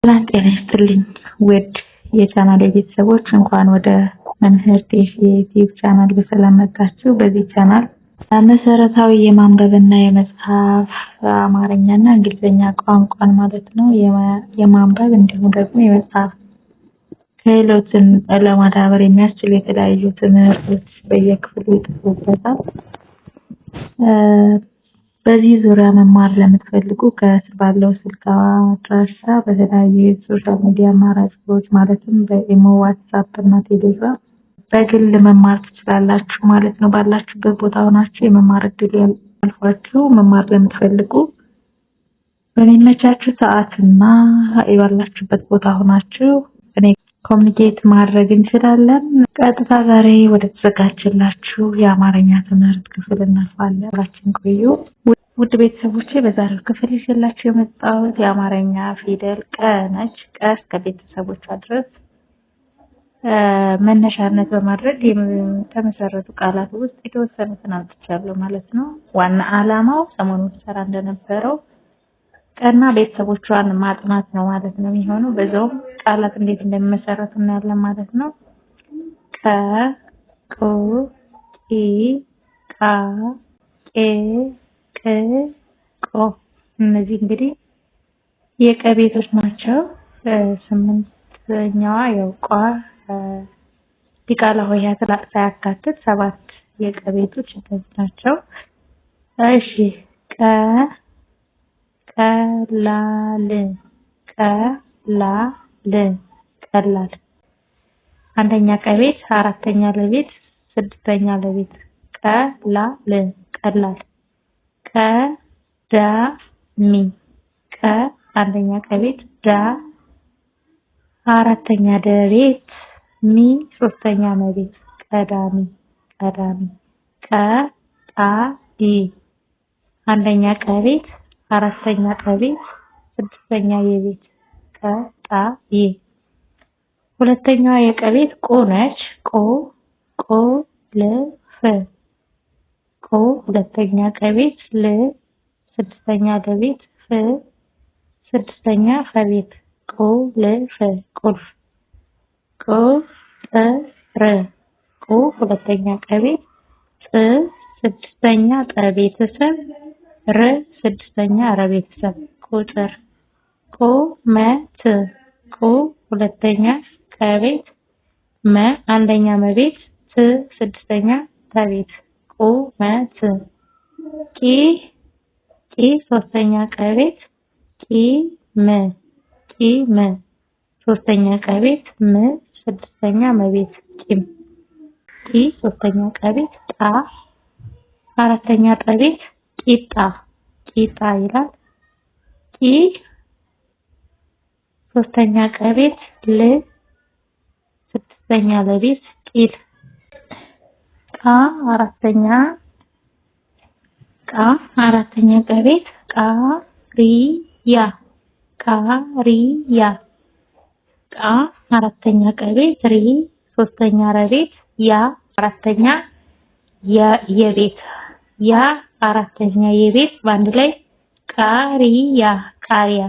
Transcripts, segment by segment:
ሰላም ጤና ይስጥልኝ ውድ የቻናሌ ቤተሰቦች እንኳን ወደ መምህርት የዩቲዩብ ቻናል በሰላም መጣችሁ። በዚህ ቻናል መሰረታዊ የማንበብና የመጻፍ አማርኛና እንግሊዘኛ ቋንቋን ማለት ነው የማንበብ እንዲሁም ደግሞ የመጻፍ ክህሎትን ለማዳበር የሚያስችሉ የተለያዩ ትምህርቶች በየክፍሉ ይጠቁበታል። በዚህ ዙሪያ መማር ለምትፈልጉ ከስር ባለው ስልክ አድራሻ በተለያዩ የሶሻል ሚዲያ አማራጮች ማለትም በኢሞ፣ ዋትስአፕ እና ቴሌግራም በግል መማር ትችላላችሁ ማለት ነው። ባላችሁበት ቦታ ሆናችሁ የመማር እድል ያልፏችሁ መማር ለምትፈልጉ በሚመቻችሁ ሰዓትና ባላችሁበት ቦታ ሆናችሁ እኔ ኮሙኒኬት ማድረግ እንችላለን። ቀጥታ ዛሬ ወደ ተዘጋጀላችሁ የአማርኛ ትምህርት ክፍል እናልፋለን። አብራችሁን ቆዩ። ውድ ቤተሰቦቼ በዛሬው ክፍል ይዤላችሁ የመጣሁት የአማርኛ ፊደል ቀ ነች። ቀ እስከ ቤተሰቦቿ ድረስ መነሻነት በማድረግ የተመሰረቱ ቃላት ውስጥ የተወሰኑትን አምጥቻለሁ ማለት ነው። ዋና ዓላማው ሰሞኑን ሰራ እንደነበረው ቀና ቤተሰቦቿን ማጥናት ነው ማለት ነው የሚሆነው። በዛውም ቃላት እንዴት እንደሚመሰረቱ እናያለን ማለት ነው። ቀ፣ ቁ፣ ቂ፣ ቃ፣ ቄ፣ ቅ፣ ቆ እነዚህ እንግዲህ የቀ ቤቶች ናቸው። ስምንተኛዋ ያው ቋ ዲቃላ ሆሄያት ሳያካትት 7 የቀ ቤቶች እነዚህ ናቸው። እሺ ቀ ቀላል ቀላል ቀላል አንደኛ ቀ ቤት፣ አራተኛ ለቤት፣ ስድስተኛ ለቤት ቀላል ቀላል ቀዳሚ ቀ አንደኛ ቀ ቤት፣ ዳ አራተኛ ደቤት፣ ሚ ሶስተኛ መቤት ቀዳሚ ቀዳሚ ቀጣይ አንደኛ ቀ ቤት፣ አራተኛ ቀ ቤት፣ ስድስተኛ የቤት ቀጣይ ሁለተኛዋ የቀ ቤት ቆ ነች። ቆ ቆልፍ ቆ ሁለተኛ ቀ ቤት፣ ል ስድስተኛ ለቤት፣ ፍ ስድስተኛ ፈቤት ቁልፍ ቁልፍ ቁጥር ቁ ሁለተኛ ቀ ቤት፣ ጥ ስድስተኛ ጠ ቤተሰብ፣ ር ስድስተኛ ረ ቤተሰብ ቁጥር ቁመት ቁ ሁለተኛ ቀ ቤት፣ መ አንደኛ መቤት፣ ት ስድስተኛ ተቤት ቁመት ቂ ቂ ሶስተኛ ቀ ቤት፣ ቂም ቂም ሶስተኛ ቀ ቤት፣ ም ስድስተኛ መቤት ቂም ቂ ሶስተኛ ቀ ቤት፣ ጣ አራተኛ ቀ ቤት፣ ቂጣ ቂጣ ይላል። ቂ ሶስተኛ ቀ ቤት፣ ል ስድስተኛ ለቤት ቂል ቃ አራተኛ ቀ ቤት፣ ቃሪያ ቃሪያ ቃ አራተኛ ቀ ቤት፣ ሪ ሶስተኛ ረቤት፣ ያ አራተኛ የቤት ያ አራተኛ የቤት በአንድ ላይ ቃሪያ ቃሪያ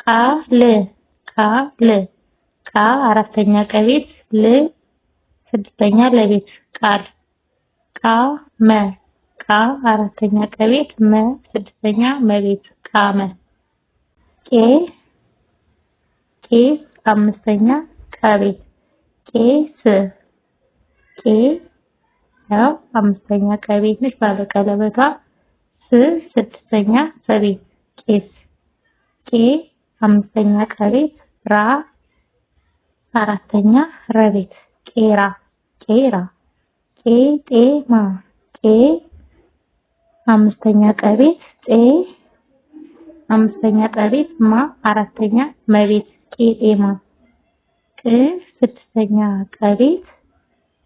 ቃል ቃል ቃ አራተኛ ቀ ቤት፣ ል ስድስተኛ ለቤት ቃል ቃመ ቃ አራተኛ ቀ ቤት፣ መ ስድስተኛ መቤት ቃመ ቄ ቄ አምስተኛ ቀ ቤት፣ ቄስ ቄ ያው አምስተኛ ቀ ቤት ነች ባለ ቀለበቷ፣ ስ ስድስተኛ ሰቤት ቄስ ቄ አምስተኛ ቀ ቤት፣ ራ አራተኛ ረቤት ቄራ ቄራ ቄጤማ ቄ አምስተኛ ቀ ቤት፣ ጤ አምስተኛ ቀ ቤት፣ ማ አራተኛ መቤት ቄጤማ ቅ ስድስተኛ ቀ ቤት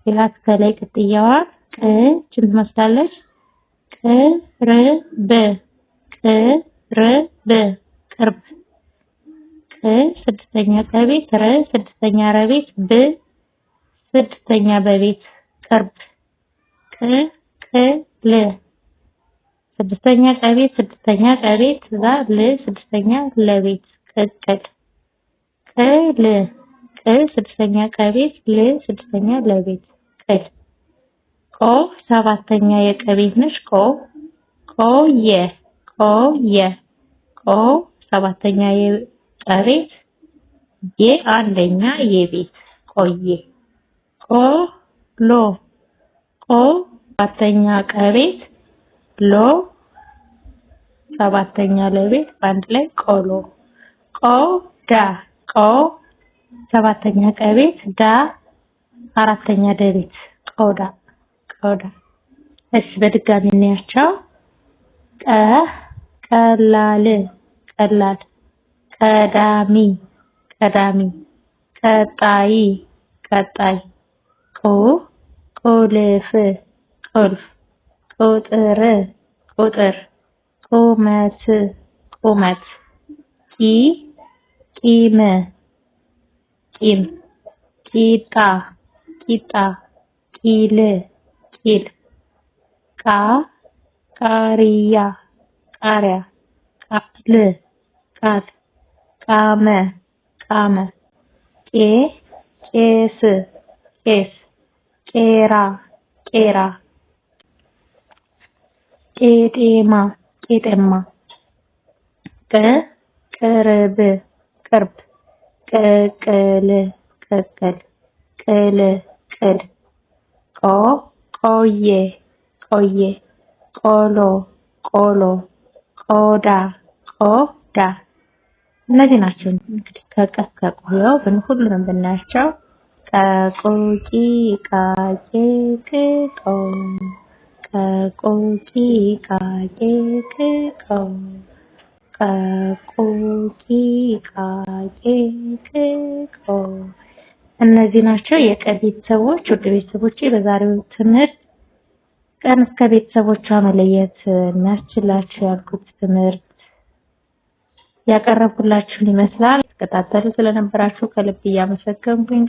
ይላት ከላይ ቅጥያዋ ቅ ችን ትመስላለች። ቅርብ ቅርብ ቅርብ ቅ ስድስተኛ ቀ ቤት፣ ረ ስድስተኛ ረቤት፣ ብ ስድስተኛ በቤት ቅርብ ቅቅል ስድስተኛ ቀ ቤት፣ ስድስተኛ ቀ ቤት፣ ዛ ል ስድስተኛ ለቤት ቅቅል ቅል ስድስተኛ ቀቤት ል ስድስተኛ ለቤት ቅል። ቆ ሰባተኛ የቀቤት ነች ቆየ ቆ ሰባተኛ የቀቤት አንደኛ የቤት ቆየ። ቆሎ ሰባተኛ ቀቤት ሎ ሰባተኛ ለቤት በአንድ ላይ ቆሎ። ቆዳ ሰባተኛ ቀቤት ዳ አራተኛ ለቤት ቆዳ። እሺ በድጋሚ እንያቸው። ቀላል ቀዳሚ ቀጣይ ቁልፍ ቁጥር ቁመት ቂም ቂጣ ቂል ቃሪያ ቃል ቃመ ቄስ ቄራ ቄጤማ ቅርብ ቅቅል ቅል ቆየ ቆሎ ቆዳ እነዚህ ናቸው። እንግዲህ ከቀስ ከቆየው ሁሉንም ብናያቸው ቀቁቂ ቃቄ ቅቆ ቀቁቂ ቃቄ ቅቆ ቀቁቂ ቃቄ ቅቆ እነዚህ ናቸው የቀ ቤተሰቦች። ውድ ቤተሰቦቼ በዛሬው ትምህርት ቀን እስከ ቤተሰቦቿ መለየት የሚያስችላችሁ ያልኩት ትምህርት ያቀረብኩላችሁን ይመስላል። ተከታተሉ ስለነበራችሁ ከልብ እያመሰገንኩኝ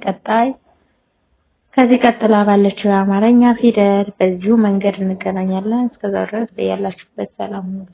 ከዚህ ቀጥላ ባለችው የአማርኛ ፊደል በዚሁ መንገድ እንገናኛለን። እስከዛው ድረስ ያላችሁበት ሰላም ሁኑ።